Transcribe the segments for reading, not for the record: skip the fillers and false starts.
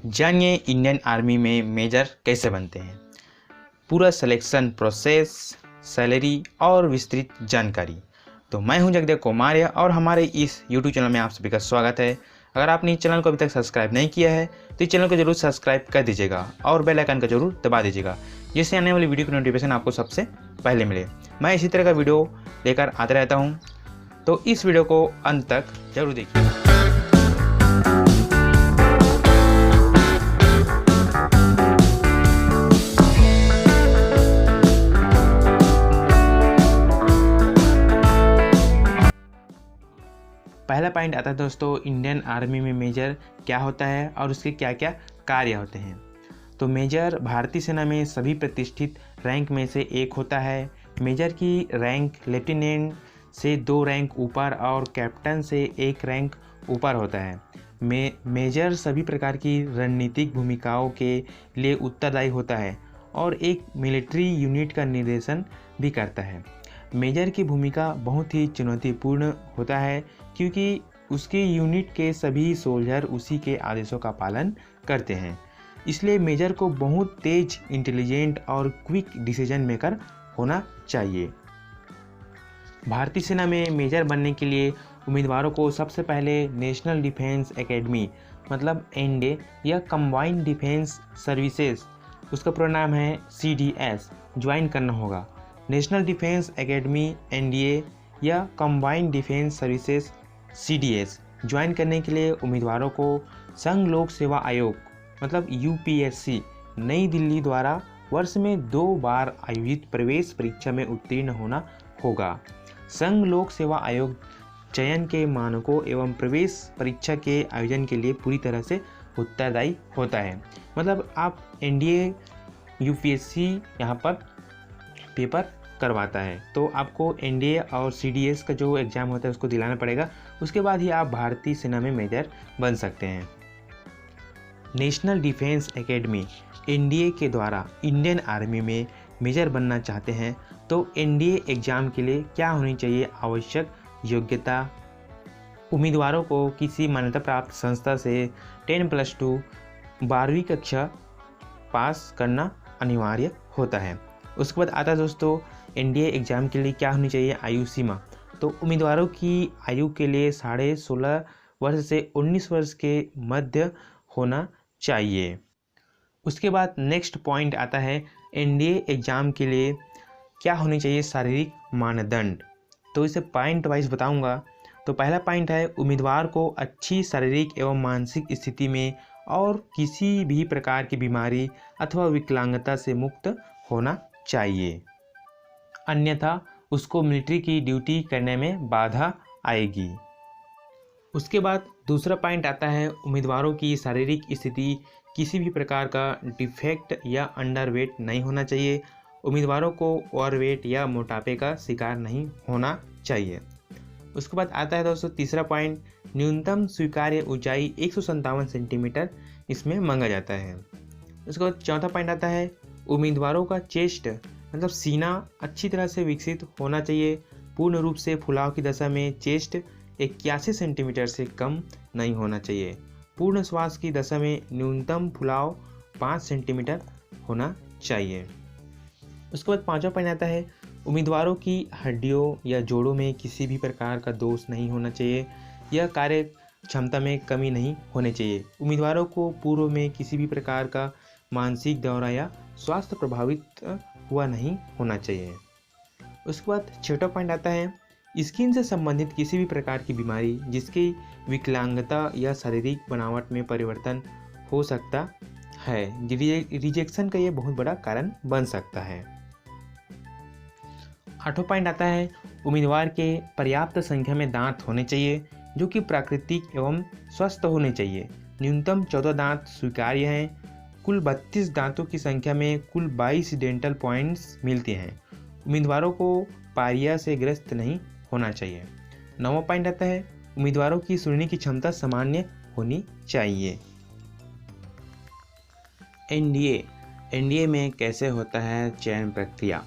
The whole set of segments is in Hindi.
जानिए इंडियन आर्मी में मेजर कैसे बनते हैं। पूरा सिलेक्शन प्रोसेस, सैलरी और विस्तृत जानकारी। तो मैं हूं जगदेव कुमार और हमारे इस YouTube चैनल में आप सभी का स्वागत है। अगर आपने इस चैनल को अभी तक सब्सक्राइब नहीं किया है तो इस चैनल को जरूर सब्सक्राइब कर दीजिएगा और बेल आइकन को जरूर दबा दीजिएगा, जिससे आने वाली वीडियो की नोटिफिकेशन आपको सबसे पहले मिले। मैं इसी तरह का वीडियो लेकर आता रहता हूँ, तो इस वीडियो को अंत तक जरूर देखिए। पहला पॉइंट आता है दोस्तों, इंडियन आर्मी में मेजर क्या होता है और उसके क्या क्या कार्य होते हैं। तो मेजर भारतीय सेना में सभी प्रतिष्ठित रैंक में से एक होता है। मेजर की रैंक लेफ्टिनेंट से 2 रैंक ऊपर और कैप्टन से 1 रैंक ऊपर होता है। मेजर सभी प्रकार की रणनीतिक भूमिकाओं के लिए उत्तरदायी होता है और एक मिलिट्री यूनिट का निर्देशन भी करता है। मेजर की भूमिका बहुत ही चुनौतीपूर्ण होता है क्योंकि उसके यूनिट के सभी सोल्जर उसी के आदेशों का पालन करते हैं। इसलिए मेजर को बहुत तेज, इंटेलिजेंट और क्विक डिसीजन मेकर होना चाहिए। भारतीय सेना में मेजर बनने के लिए उम्मीदवारों को सबसे पहले नेशनल डिफेंस एकेडमी मतलब एनडीए या कंबाइंड डिफेंस सर्विसेज, उसका पूरा नाम है CDS, ज्वाइन करना होगा। नेशनल डिफेंस एकेडमी एनडीए या combined defence services CDS join करने के लिए उम्मीदवारों को संघ लोक सेवा आयोग मतलब UPSC नई दिल्ली द्वारा वर्ष में 2 बार आयोजित प्रवेश परीक्षा में उत्तीर्ण होना होगा। संघ लोक सेवा आयोग चयन के मानकों एवं प्रवेश परीक्षा के आयोजन के लिए पूरी तरह से उत्तरदायी होता है। मतलब आप एनडीए UPSC यहाँ पर पेपर करवाता है, तो आपको एनडीए और CDS का जो एग्ज़ाम होता है उसको दिलाना पड़ेगा। उसके बाद ही आप भारतीय सेना में मेजर बन सकते हैं। नेशनल डिफेंस एकेडमी एनडीए के द्वारा इंडियन आर्मी में मेजर बनना चाहते हैं तो एनडीए एग्ज़ाम के लिए क्या होनी चाहिए आवश्यक योग्यता। उम्मीदवारों को किसी मान्यता प्राप्त संस्था से 10+2 12वीं कक्षा पास करना अनिवार्य होता है। उसके बाद आता है दोस्तों, एनडीए एग्ज़ाम के लिए क्या होनी चाहिए आयु सीमा। तो उम्मीदवारों की आयु के लिए 16.5 वर्ष से 19 वर्ष के मध्य होना चाहिए। उसके बाद नेक्स्ट पॉइंट आता है, एनडीए एग्ज़ाम के लिए क्या होनी चाहिए शारीरिक मानदंड। तो इसे पॉइंट वाइज बताऊंगा। तो पहला पॉइंट है, उम्मीदवार को अच्छी शारीरिक एवं मानसिक स्थिति में और किसी भी प्रकार की बीमारी अथवा विकलांगता से मुक्त होना चाहिए, अन्यथा उसको मिलिट्री की ड्यूटी करने में बाधा आएगी। उसके बाद दूसरा पॉइंट आता है, उम्मीदवारों की शारीरिक स्थिति किसी भी प्रकार का डिफेक्ट या अंडरवेट नहीं होना चाहिए। उम्मीदवारों को ओवरवेट या मोटापे का शिकार नहीं होना चाहिए। उसके बाद आता है दोस्तों तीसरा पॉइंट, न्यूनतम स्वीकार्य ऊंचाई 157 सेंटीमीटर इसमें मांगा जाता है। उसके बाद चौथा पॉइंट आता है, उम्मीदवारों का चेस्ट मतलब सीना अच्छी तरह से विकसित होना चाहिए। पूर्ण रूप से फुलाव की दशा में चेस्ट 81 सेंटीमीटर से कम नहीं होना चाहिए। पूर्ण श्वास की दशा में न्यूनतम फुलाव 5 सेंटीमीटर होना चाहिए। उसके बाद पांचवा पॉइंट आता है, उम्मीदवारों की हड्डियों या जोड़ों में किसी भी प्रकार का दोष नहीं होना चाहिए या कार्य क्षमता में कमी नहीं होनी चाहिए। उम्मीदवारों को पूर्व में किसी भी प्रकार का मानसिक दौरा या स्वास्थ्य प्रभावित हुआ नहीं होना चाहिए। उसके बाद छठा पॉइंट आता है, स्किन से संबंधित किसी भी प्रकार की बीमारी जिसकी विकलांगता या शारीरिक बनावट में परिवर्तन हो सकता है, रिजेक्शन का ये बहुत बड़ा कारण बन सकता है। आठवां पॉइंट आता है, उम्मीदवार के पर्याप्त संख्या में दांत होने चाहिए जो कि प्राकृतिक एवं स्वस्थ होने चाहिए। न्यूनतम 14 दांत स्वीकार्य हैं। कुल 32 दांतों की संख्या में कुल 22 डेंटल पॉइंट्स मिलते हैं। उम्मीदवारों को पायरिया से ग्रस्त नहीं होना चाहिए। 9वां पॉइंट आता है, उम्मीदवारों की सुनने की क्षमता सामान्य होनी चाहिए। एनडीए में कैसे होता है चयन प्रक्रिया।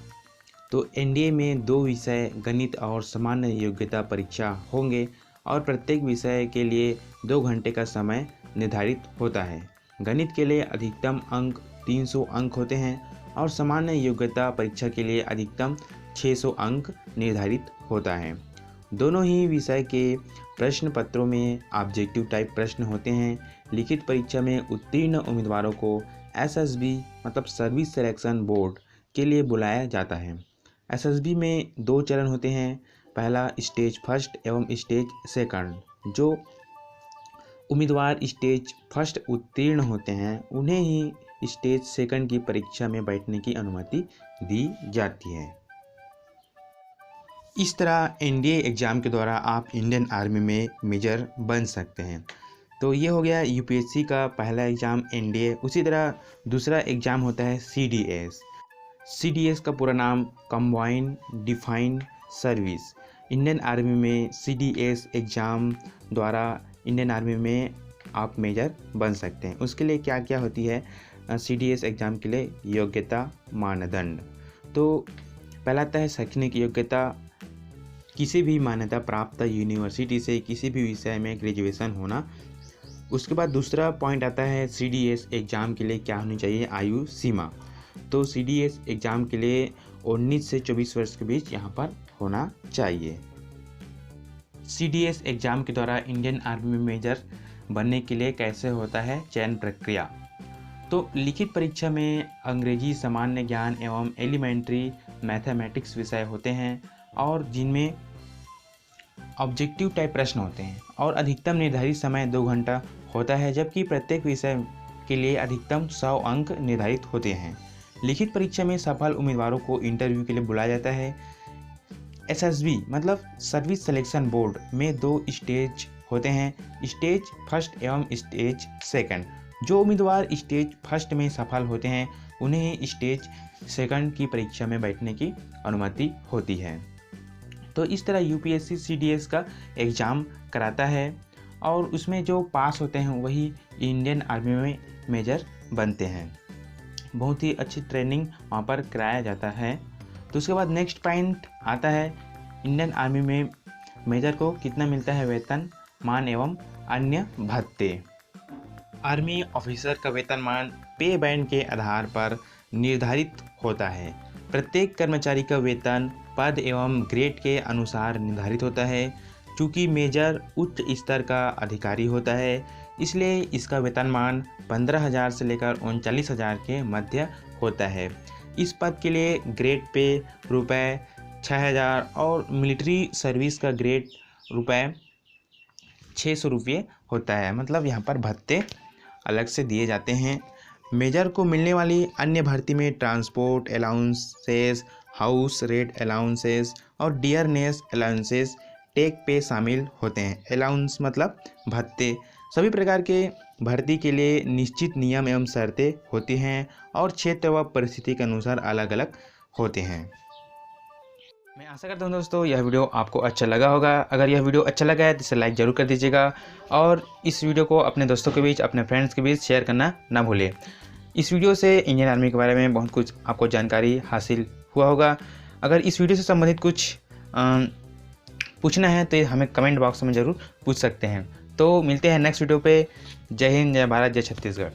तो एनडीए में 2 विषय गणित और सामान्य योग्यता परीक्षा होंगे और प्रत्येक विषय के लिए 2 घंटे का समय निर्धारित होता है। गणित के लिए अधिकतम अंक 300 अंक होते हैं और सामान्य योग्यता परीक्षा के लिए अधिकतम 600 अंक निर्धारित होता है। दोनों ही विषय के प्रश्न पत्रों में ऑब्जेक्टिव टाइप प्रश्न होते हैं। लिखित परीक्षा में उत्तीर्ण उम्मीदवारों को एसएसबी मतलब सर्विस सिलेक्शन बोर्ड के लिए बुलाया जाता है। एसएसबी में 2 चरण होते हैं, पहला स्टेज फर्स्ट एवं स्टेज सेकंड। जो उम्मीदवार स्टेज फर्स्ट उत्तीर्ण होते हैं उन्हें ही स्टेज सेकंड की परीक्षा में बैठने की अनुमति दी जाती है। इस तरह एनडीए एग्ज़ाम के द्वारा आप इंडियन आर्मी में मेजर बन सकते हैं। तो ये हो गया यूपीएससी का पहला एग्ज़ाम एनडीए। उसी तरह दूसरा एग्ज़ाम होता है सीडीएस। सीडीएस का पूरा नाम combined defined service. Indian army में सीडीएस एग्ज़ाम द्वारा इंडियन आर्मी में आप मेजर बन सकते हैं। उसके लिए क्या क्या होती है सीडीएस एग्ज़ाम के लिए योग्यता मानदंड। तो पहला आता है शैक्षणिक योग्यता, किसी भी मान्यता प्राप्त यूनिवर्सिटी से किसी भी विषय में ग्रेजुएशन होना। उसके बाद दूसरा पॉइंट आता है सीडीएस एग्ज़ाम के लिए क्या होनी चाहिए आयु सीमा। तो सीडीएस एग्ज़ाम के लिए 19 से 24 वर्ष के बीच यहाँ पर होना चाहिए। सीडीएस एग्ज़ाम के द्वारा इंडियन आर्मी में मेजर बनने के लिए कैसे होता है चयन प्रक्रिया। तो लिखित परीक्षा में अंग्रेजी, सामान्य ज्ञान एवं एलिमेंट्री मैथमेटिक्स विषय होते हैं और जिनमें ऑब्जेक्टिव टाइप प्रश्न होते हैं और अधिकतम निर्धारित समय 2 घंटा होता है, जबकि प्रत्येक विषय के लिए अधिकतम 100 अंक निर्धारित होते हैं। लिखित परीक्षा में सफल उम्मीदवारों को इंटरव्यू के लिए बुलाया जाता है। एसएसबी मतलब सर्विस सिलेक्शन बोर्ड में 2 स्टेज होते हैं, स्टेज फर्स्ट एवं स्टेज सेकंड। जो उम्मीदवार स्टेज फर्स्ट में सफल होते हैं उन्हें स्टेज सेकंड की परीक्षा में बैठने की अनुमति होती है। तो इस तरह यूपीएससी सीडीएस का एग्ज़ाम कराता है और उसमें जो पास होते हैं वही इंडियन आर्मी में मेजर बनते हैं। बहुत ही अच्छी ट्रेनिंग वहाँ पर कराया जाता है। तो उसके बाद नेक्स्ट पॉइंट आता है इंडियन आर्मी में मेजर को कितना मिलता है वेतन मान एवं अन्य भत्ते। आर्मी ऑफिसर का वेतनमान पे बैंड के आधार पर निर्धारित होता है। प्रत्येक कर्मचारी का वेतन पद एवं ग्रेड के अनुसार निर्धारित होता है। चूँकि मेजर उच्च स्तर का अधिकारी होता है इसलिए इसका वेतनमान 15,000 से लेकर 39,000 के मध्य होता है। इस पद के लिए ग्रेड पे रुपये 6,000 और मिलिट्री सर्विस का ग्रेड रुपये 600 रुपये होता है। मतलब यहाँ पर भत्ते अलग से दिए जाते हैं। मेजर को मिलने वाली अन्य भर्ती में transport allowances, house rate allowances और डियरनेस अलाउंसेस, टेक पे शामिल होते हैं। अलाउंस मतलब भत्ते। सभी प्रकार के भर्ती के लिए निश्चित नियम एवं शर्तें होती हैं और क्षेत्र व परिस्थिति के अनुसार अलग अलग होते हैं। मैं आशा करता हूँ दोस्तों यह वीडियो आपको अच्छा लगा होगा। अगर यह वीडियो अच्छा लगा है तो इसे लाइक ज़रूर कर दीजिएगा और इस वीडियो को अपने दोस्तों के बीच, अपने फ्रेंड्स के बीच शेयर करना ना भूलें। इस वीडियो से इंडियन आर्मी के बारे में बहुत कुछ आपको जानकारी हासिल हुआ होगा। अगर इस वीडियो से संबंधित कुछ पूछना है तो हमें कमेंट बॉक्स में ज़रूर पूछ सकते हैं। तो मिलते हैं नेक्स्ट वीडियो पे। जय हिंद, जय भारत, जय छत्तीसगढ़।